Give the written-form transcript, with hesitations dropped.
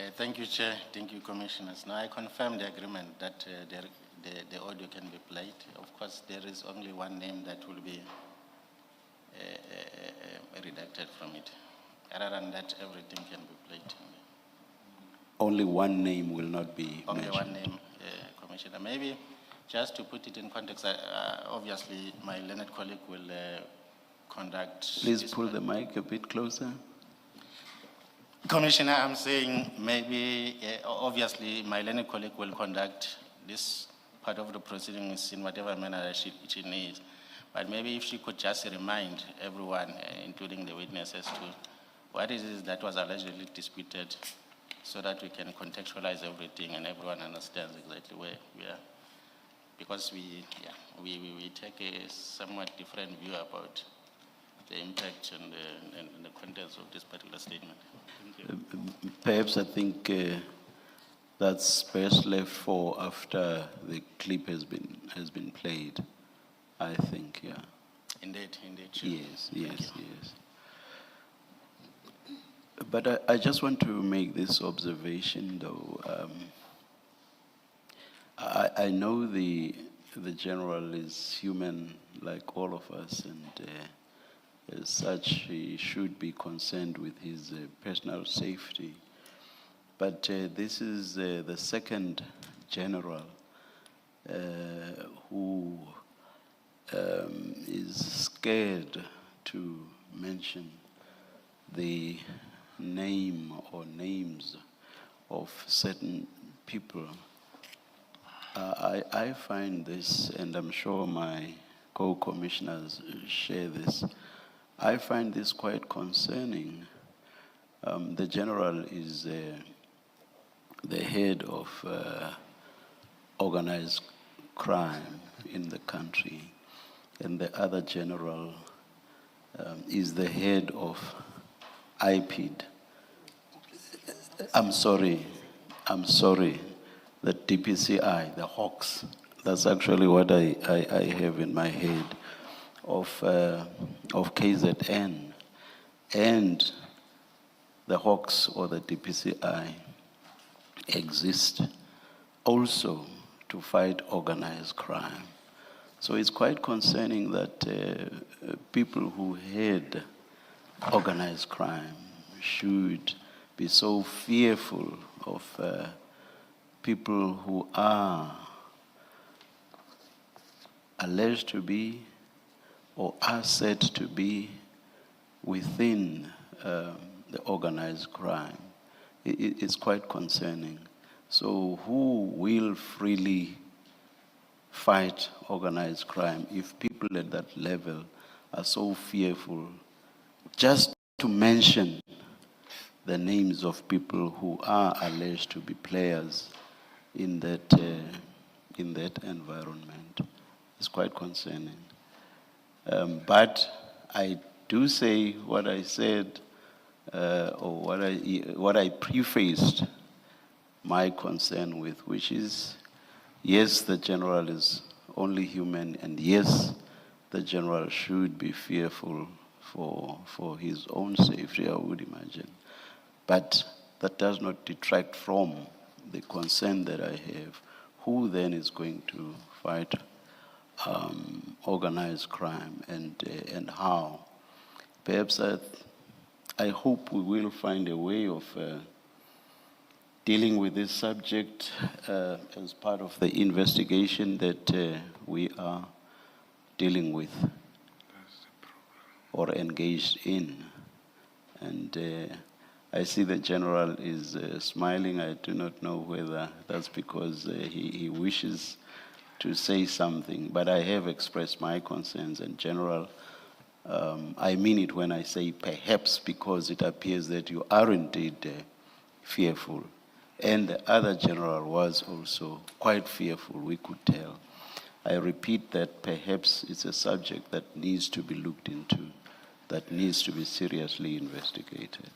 Okay, thank you, Chair. Thank you, Commissioners. Now, I confirm the agreement that the audio can be played. Of course, there is only one name that will be redacted from it. Other than that, everything can be played. Only one name will not be Only mentioned. one name, Commissioner. Maybe just to put it in context, obviously my learned colleague will conduct... Please pull the mic a bit closer. Commissioner, I'm saying maybe, obviously, my learned colleague will conduct this part of the proceedings in whatever manner she needs. But maybe if she could just remind everyone, including the witnesses, to what it is that was allegedly disputed, so that we can contextualize everything and everyone understands exactly where we are. Because we take a somewhat different view about the impact and the contents of this particular statement. Perhaps I think that's best left for after the clip has been played. I think, yeah. Indeed. Sure. Yes. But I just want to make this observation, though. I know the general is human like all of us, and as such, he should be concerned with his personal safety. But this is the second general who is scared to mention the name or names of certain people. I find this, and I'm sure my co-commissioners share this, I find this quite concerning. The general is the head of organized crime in the country, and the other general is the head of IPID. I'm sorry, the DPCI, the Hawks. That's actually what I have in my head of KZN. And the Hawks or the DPCI exist also to fight organized crime. So it's quite concerning that people who head organized crime should be so fearful of people who are alleged to be or are said to be within the organized crime. It's quite concerning. So who will freely fight organized crime if people at that level are so fearful just to mention the names of people who are alleged to be players in that environment? It's quite concerning. But I do say what I said, or what I prefaced my concern with, which is, yes, the general is only human, and yes, the general should be fearful for his own safety, I would imagine. But that does not detract from the concern that I have. Who then is going to fight organized crime, and how? Perhaps I hope we will find a way of dealing with this subject as part of the investigation that we are dealing with or engaged in. And I see the general is smiling. I do not know whether that's because he wishes to say something, but I have expressed my concerns. And general, I mean it when I say perhaps, because it appears that you are indeed fearful. And the other general was also quite fearful, we could tell. I repeat that perhaps it's a subject that needs to be looked into, that needs to be seriously investigated.